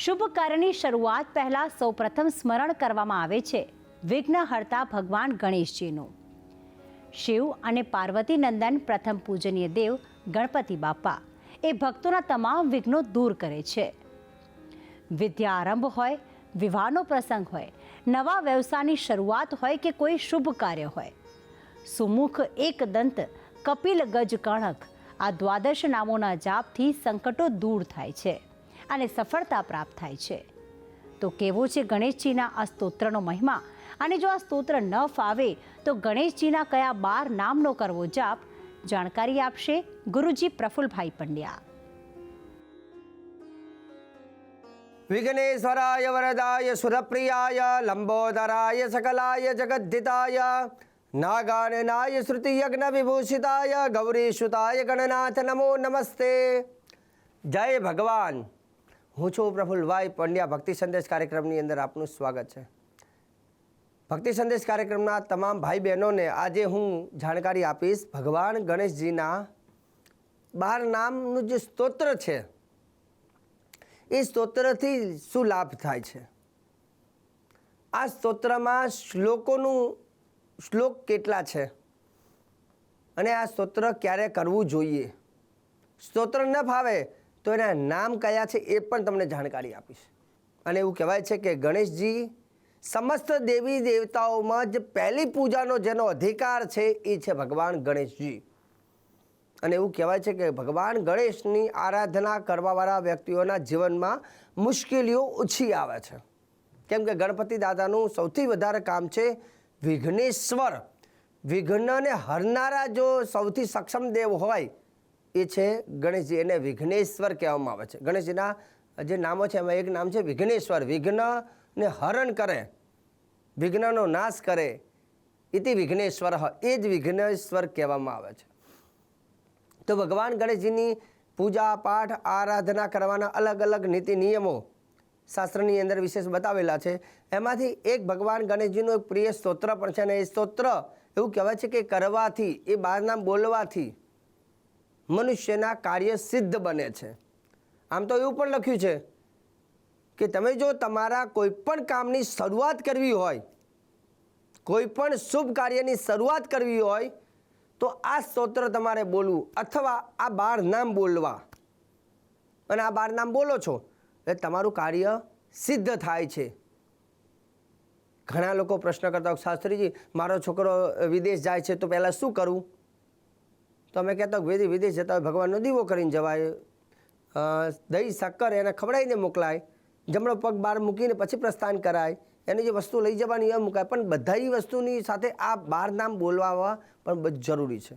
શુભ કાર્યની શરૂઆત પહેલા સૌપ્રથમ સ્મરણ કરવામાં આવે છે વિઘ્નહર્તા ભગવાન ગણેશજીનું. શિવ અને પાર્વતી નંદન પ્રથમ પૂજનીય દેવ ગણપતિ બાપા એ ભક્તોના તમામ વિઘ્નો દૂર કરે છે. વિદ્યા આરંભ હોય, વિવાહનો પ્રસંગ હોય, નવા વ્યવસાયની શરૂઆત હોય કે કોઈ શુભ કાર્ય હોય, સુમુખ એકદંત કપિલ ગજ કણક આ દ્વાદશ નામોના જાપથી સંકટો દૂર થાય છે અને સફળતા પ્રાપ્ત થાય છે. તો કેવો છે ગણેશજીના આ સ્તોત્રનો મહિમા, અને જો આ સ્તોત્ર ન ફાવે તો ગણેશજીના કયા 12 નામનો કરવો જાપ, જાણકારી આપશે ગુરુજી પ્રફુલભાઈ પંડ્યા. વિઘ્નેશ્વરાય વરદાય સુરપ્રિયાય લંબોદરાય સકલાય જગદ્ધિતાય નાગાનનાય શ્રુતિ યજ્ઞ વિભૂષિતાય ગૌરીસુતાય ગણનાથ નમો નમસ્તે. જય ભગવાન. હું છું પ્રફુલભાઈ પંડ્યા. ભક્તિ સંદેશ કાર્યક્રમની અંદર આપનું સ્વાગત છે. ભક્તિ સંદેશ કાર્યક્રમના તમામ ભાઈ બહેનોને આજે હું જાણકારી આપીશ ભગવાન ગણેશજીના 12 નામનું જે સ્તોત્ર છે એ સ્તોત્રથી શું લાભ થાય છે. આ સ્તોત્રમાં શ્લોક કેટલા છે અને આ સ્તોત્ર ક્યારે કરવું જોઈએ, સ્તોત્ર ન ફાવે તો એના નામ કયા છે એ પણ તમને જાણકારી આપીશ. અને એવું કહેવાય છે કે ગણેશજી સમસ્ત દેવી દેવતાઓમાં જે પહેલી પૂજાનો જેનો અધિકાર છે એ છે ભગવાન ગણેશજી. અને એવું કહેવાય છે કે ભગવાન ગણેશની આરાધના કરવાવાળા વ્યક્તિઓના જીવનમાં મુશ્કેલીઓ ઓછી આવે છે. કેમ કે ગણપતિ દાદાનું સૌથી વધારે કામ છે વિઘ્નેશ્વર. વિઘ્નને હરનારા જો સૌથી સક્ષમ દેવ હોય એ છે ગણેશજી. એને વિઘ્નેશ્વર કહેવામાં આવે છે. ગણેશજીના જે નામો છે એમાં એક નામ છે વિઘ્નેશ્વર. વિઘ્નને હરણ કરે, વિઘ્નનો નાશ કરે, ઇતિ વિઘ્નેશ્વર, એ જ વિઘ્નેશ્વર કહેવામાં આવે છે. તો ભગવાન ગણેશજીની પૂજા પાઠ આરાધના કરવાના અલગ અલગ નીતિ નિયમો શાસ્ત્રની અંદર વિશેષ બતાવેલા છે. એમાંથી એક ભગવાન ગણેશજીનું એક પ્રિય સ્તોત્ર પણ છે. અને એ સ્તોત્ર એવું કહેવાય છે કે કરવાથી, એ 12 નામ બોલવાથી મનુષ્યના કાર્ય સિદ્ધ બને છે. આમ તો એવું પણ લખ્યું છે કે તમે જો તમારા કોઈ પણ કામની શરૂઆત કરવી હોય, કોઈ પણ શુભ કાર્યની શરૂઆત કરવી હોય તો આ સ્તોત્ર તમારે બોલવું અથવા આ 12 નામ બોલવા. અને આ 12 નામ બોલો છો એટલે તમારું કાર્ય સિદ્ધ થાય છે. ઘણા લોકો પ્રશ્ન કરતા હોય, શાસ્ત્રીજી મારો છોકરો વિદેશ જાય છે તો પહેલાં શું કરવું? તો અમે કહેતા વિદેશ જતા હોય ભગવાનનો દીવો કરીને જવાય, દહીં શક્કર એને ખવડાવીને મોકલાય, જમણો પગ બહાર મૂકીને પછી પ્રસ્થાન કરાય, એની જે વસ્તુ લઈ જવાની એ મુકાય. પણ બધી વસ્તુની સાથે આ 12 નામ બોલવા પણ બહુ જરૂરી છે.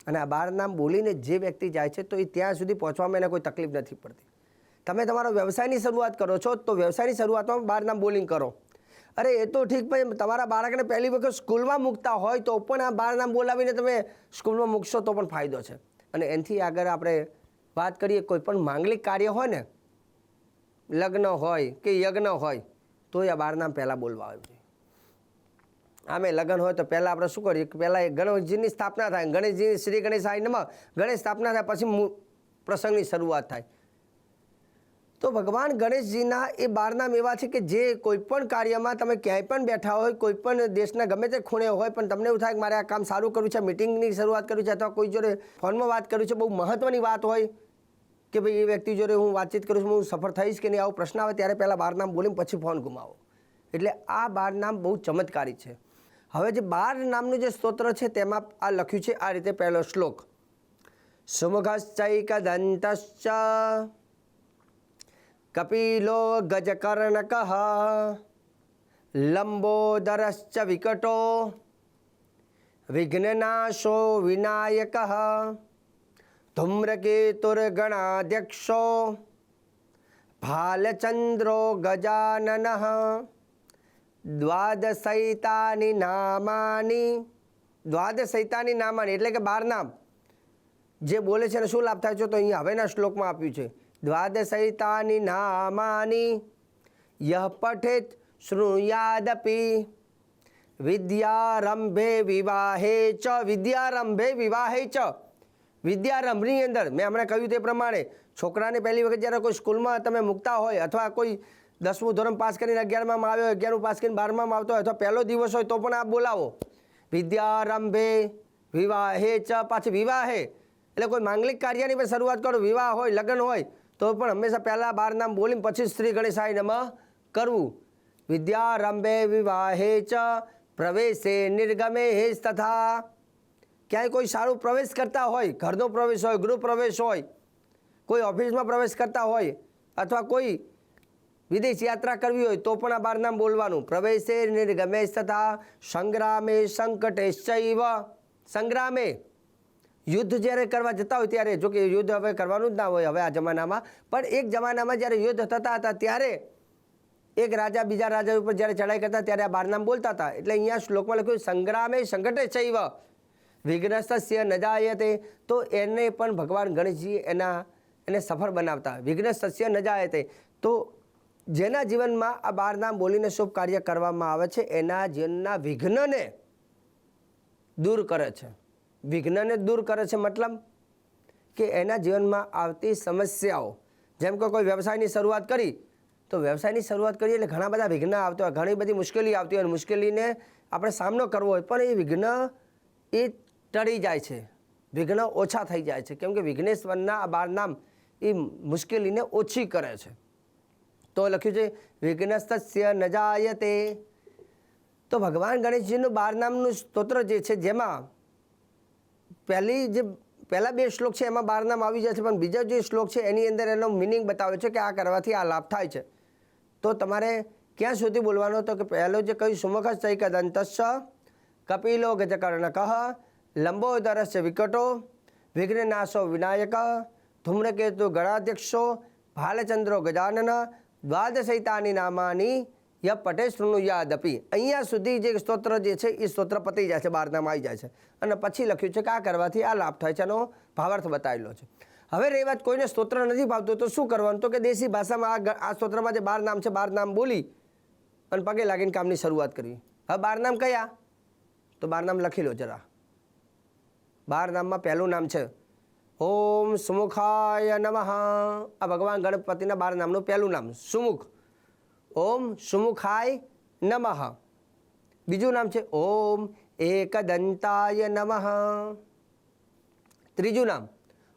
અને આ 12 નામ બોલીને જે વ્યક્તિ જાય છે તો એ ત્યાં સુધી પહોંચવામાં એને કોઈ તકલીફ નથી પડતી. તમે તમારો વ્યવસાયની શરૂઆત કરો છો તો વ્યવસાયની શરૂઆતમાં 12 નામ બોલિંગ કરો. અરે એ તો ઠીક, ભાઈ તમારા બાળકને પહેલી વખત સ્કૂલમાં મૂકતા હોય તો પણ આ 12 નામ બોલાવીને તમે સ્કૂલમાં મૂકશો તો પણ ફાયદો છે. અને એનાથી આગળ આપણે વાત કરીએ, કોઈ પણ માંગલિક કાર્ય હોય ને, લગ્ન હોય કે યજ્ઞ હોય તો આ 12 નામ પહેલાં બોલવા આવે છે. આમે લગ્ન હોય તો પહેલાં આપણે શું કરીએ, પહેલાં ગણેશજીની સ્થાપના થાય. ગણેશજી શ્રી ગણેશાય નમઃ, ગણેશ સ્થાપના થાય પછી પ્રસંગની શરૂઆત થાય. તો ભગવાન ગણેશજીના એ 12 નામ એવા છે કે જે કોઈ પણ કાર્યમાં તમે ક્યાંય પણ બેઠા હોય, કોઈ પણ દેશના ગમે તે ખૂણે હોય, પણ તમને એવું થાય કે મારે આ કામ સારું કરવું છે, મિટિંગની શરૂઆત કરવી છે અથવા કોઈ જોડે ફોનમાં વાત કરવી છે, બહુ મહત્ત્વની વાત હોય કે ભાઈ એ વ્યક્તિ જોડે હું વાતચીત કરું છું, હું સફળ થઈશ કે નહીં, આવો પ્રશ્ન આવે ત્યારે પહેલાં 12 નામ બોલીને પછી ફોન ગુમાવો. એટલે આ 12 નામ બહુ ચમત્કારી છે. હવે જે 12 નામનું જે સ્તોત્ર છે તેમાં આ લખ્યું છે આ રીતે. પહેલો શ્લોક: સુમુખશ્ચૈકદંતશ્ચ કપિલો ગજકર્ણકઃ લંબોદરશ્ચ વિકટો વિઘ્નનાશો વિનાયકઃ ધૂમ્રકેતુર્ગણાધ્યક્ષો ભાલચંદ્રો ગજાનનઃ દ્વાદશૈતાની નામાની. દ્વાદશૈતાની નામાની એટલે કે 12 નામ જે બોલે છે એને શું લાભ થાય છે તો અહીંયા હવેના શ્લોકમાં આપ્યું છે. દ્વાદશૈતાની નામાની યહ પઠેત શૃણુયાદપી વિદ્યારંભે વિવાહે ચ. વિદ્યારંભે વિવાહે ચ વિદ્યારંભની અંદર મેં હમણાં કહ્યું તે પ્રમાણે છોકરાને પહેલી વખત જ્યારે કોઈ સ્કૂલમાં તમે મૂકતા હોય અથવા કોઈ 10મું ધોરણ પાસ કરીને 11માં આવ્યો હોય, 11મું પાસ કરીને 12માં આવતો હોય અથવા પહેલો દિવસ હોય તો પણ આપ બોલાવો વિદ્યારંભે વિવાહે ચ. પાછી વિવાહે એટલે કોઈ માંગલિક કાર્યની પણ શરૂઆત કરો, વિવાહ હોય, લગ્ન હોય તો પણ હંમેશા પહેલાં 12 નામ બોલીને પછી શ્રી ગણેશાય નમઃ કરવું. વિદ્યારંભે વિવાહે ચ પ્રવેશે નિર્ગમે તથા. ક્યાંય કોઈ સારું પ્રવેશ કરતા હોય, ઘરનો પ્રવેશ હોય, ગૃહ પ્રવેશ હોય, કોઈ ઓફિસમાં પ્રવેશ કરતા હોય અથવા કોઈ વિદેશ યાત્રા કરવી હોય તો પણ આ 12 નામ બોલવાનું. પ્રવેશે નિર્ગમે તથા સંગ્રામે સંકટેશ્ચૈવ. સંગ્રામે યુદ્ધ જ્યારે કરવા જતા હોય ત્યારે, જો કે યુદ્ધ હવે કરવાનું જ ના હોય હવે આ જમાનામાં, પણ એક જમાનામાં જ્યારે યુદ્ધ થતા હતા ત્યારે એક રાજા બીજા રાજા ઉપર જ્યારે ચડાઈ કરતા ત્યારે આ 12 નામ બોલતા હતા. એટલે અહીંયા શ્લોકમાં લખ્યું સંગ્રામે સંકટેશ્ચૈવ વિઘ્નસ્તસ્ય ન જાયતે. તો એને પણ ભગવાન ગણેશજી એને સફળ બનાવતા. વિઘ્નસ્તસ્ય ન જાયતે, તો જેના જીવનમાં આ 12 નામ બોલીને શુભ કાર્ય કરવામાં આવે છે એના જીવનના વિઘ્નને દૂર કરે છે. વિઘ્નને દૂર કરે છે મતલબ કે એના જીવનમાં આવતી સમસ્યાઓ, જેમ કે કોઈ વ્યવસાયની શરૂઆત કરી તો વ્યવસાયની શરૂઆત કરીએ એટલે ઘણા બધા વિઘ્ન આવતા હોય, ઘણી બધી મુશ્કેલી આવતી હોય, મુશ્કેલીને આપણે સામનો કરવો હોય પણ એ વિઘ્ન એ ટળી જાય છે, વિઘ્ન ઓછા થઈ જાય છે, કેમ કે વિઘ્નેશ્વરના આ 12 નામ એ મુશ્કેલીને ઓછી કરે છે. તો લખ્યું છે વિઘ્નસ્તસ્ય ન જાયતે. તો ભગવાન ગણેશજીનું 12 નામનું સ્તોત્ર જે છે જેમાં પહેલા 2 શ્લોક છે એમાં 12 નામ આવી જાય છે, પણ બીજો જે શ્લોક છે એની અંદર એનો મિનિંગ બતાવે છે કે આ કરવાથી આ લાભ થાય છે. તો તમારે ક્યાં સુધી બોલવાનો? તો કે પહેલો જે કહ્યું સુમુખશ્ચૈકદંતસ્ય કપિલો ગજકર્ણકઃ લંબોદરસ્ય વિકટો વિઘ્નનાશો વિનાયક ધૂમ્રકેતુ ગણાધ્યક્ષો ભાલચંદ્રો ગજાનન દ્વાદશૈતાની નામાની ય પટે શૃણુયાદપી. અહીંયા સુધી જે સ્તોત્ર જે છે એ સ્તોત્ર પતી જાય છે, 12 નામ આવી જાય છે અને પછી લખ્યું છે કે આ કરવાથી આ લાભ થાય છે, એનો ભાવાર્થ બતાવેલો છે. હવે રહી વાત કોઈને સ્તોત્ર નથી ભાવતું તો શું કરવાનું? તો કે દેશી ભાષામાં આ સ્તોત્રમાં જે 12 નામ છે 12 નામ બોલી અને પગે લાગીને કામની શરૂઆત કરવી. હવે 12 નામ કયા? તો 12 નામ લખી લો જરા. 12 નામમાં પહેલું નામ છે ઓમ સુમુખાય નમઃ. આ ભગવાન ગણપતિના 12 નામનું પહેલું નામ સુમુખ. ઓમ સુમુખાય નમઃ. બીજું નામ છે ઓમ એકદંતાય નમઃ. ત્રીજું નામ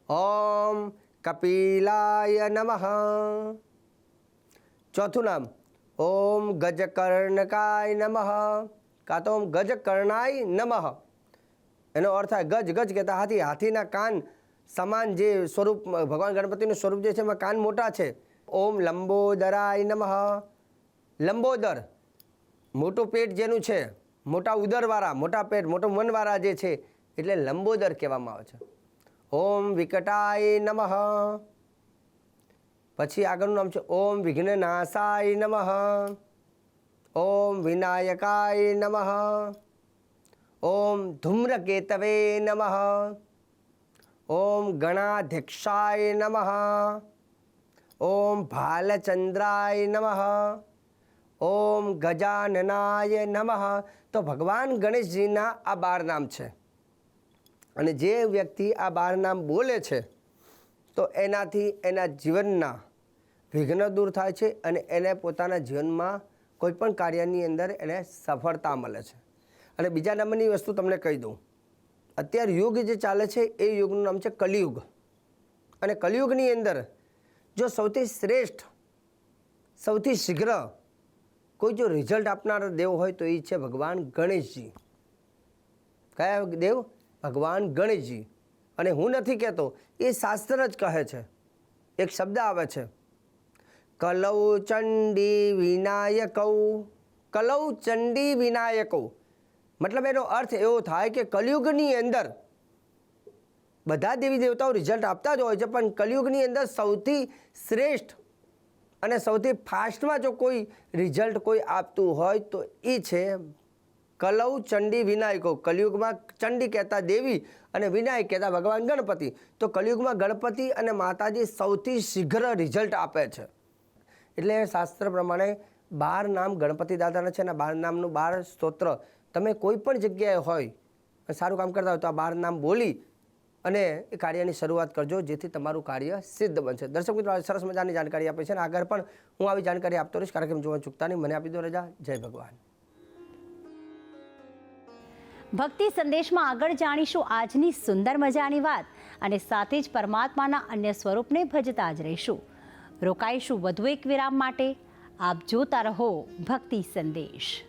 ઓમ કપિલાય નમઃ. ચોથું નામ ઓમ ગજકર્ણકાય નમઃ, કાં તો ઓમ ગજકર્ણાય નમઃ. એનો અર્થ થાય ગજ. ગજ કહેતા હાથી, હાથીના કાન સમાન જે સ્વરૂપ ભગવાન ગણપતિનું સ્વરૂપ જે છે એમાં કાન મોટા છે. ઓમ લંબોદરાય નમઃ. લંબોદર મોટું પેટ જેનું છે, મોટા ઉદરવાળા, મોટા પેટ, મોટું મનવાળા જે છે એટલે લંબોદર કહેવામાં આવે છે. ઓમ વિકટાય નમઃ. પછી આગળનું નામ છે ઓમ વિઘ્નનાશાય નમઃ. ઓમ વિનાયકાય નમઃ. ઓમ ધૂમ્રકેતવે નમઃ. ઓમ ગણાધ્યક્ષાય નમઃ. ઓમ ભાલચંદ્રાય નમઃ. ઓમ ગજાનનાય નમઃ. તો ભગવાન ગણેશજીના આ 12 નામ છે અને જે વ્યક્તિ આ 12 નામ બોલે છે તો એનાથી એના જીવનના વિઘ્ન દૂર થાય છે અને એને પોતાના જીવનમાં કોઈ પણ કાર્યની અંદર એને સફળતા મળે છે. અને બીજા નંબરની વસ્તુ તમને કહી દઉં, અત્યારે યુગ જે ચાલે છે એ યુગનું નામ છે કલિયુગ. અને કલિયુગની અંદર જો સૌથી શ્રેષ્ઠ, સૌથી શીઘ્ર કોઈ જો રિઝલ્ટ આપનાર દેવ હોય તો એ છે ભગવાન ગણેશજી. કયા દેવ? ભગવાન ગણેશજી. અને હું નથી કહેતો, એ શાસ્ત્ર જ કહે છે. એક શબ્દ આવે છે કલૌ ચંડી વિનાયકૌ. કલૌ ચંડી વિનાયકૌ મતલબ એનો અર્થ એવો થાય કે કલિયુગની અંદર બધા દેવી દેવતાઓ રિઝલ્ટ આપતા જ હોય છે, પણ કલિયુગની અંદર સૌથી શ્રેષ્ઠ અને સૌથી ફાસ્ટમાં જો કોઈ રિઝલ્ટ કોઈ આપતું હોય તો એ છે કલૌ ચંડી વિનાયકો. કલિયુગમાં ચંડી કહેતા દેવી અને વિનાયક કહેતા ભગવાન ગણપતિ. તો કલિયુગમાં ગણપતિ અને માતાજી સૌથી શીઘ્ર રિઝલ્ટ આપે છે. એટલે શાસ્ત્ર પ્રમાણે 12 નામ ગણપતિ દાદાના છે અને 12 નામનું 12 સ્તોત્ર તમે કોઈ પણ જગ્યાએ હોય સારું કામ કરતા હોય તો આ 12 નામ બોલી અને એ કાર્યની શરૂઆત કરજો, જેથી તમારું કાર્ય સિદ્ધ બનશે. દર્શક મિત્રો, સરસ મજાની જાણકારી આપી છે અને આગળ પણ હું આવી જાણકારી આપતો રહીશ. કાર્યક્રમ જોવા ચૂકતા નહીં. મને આપી દો રજા. જય ભગવાન. ભક્તિ સંદેશમાં આગળ જાણીશું આજની સુંદર મજાની વાત અને સાથે જ પરમાત્માના અન્ય સ્વરૂપને ભજતા જ રહીશું. રોકાઈશું વધુ એક વિરામ માટે. આપ જોતા રહો ભક્તિ સંદેશ.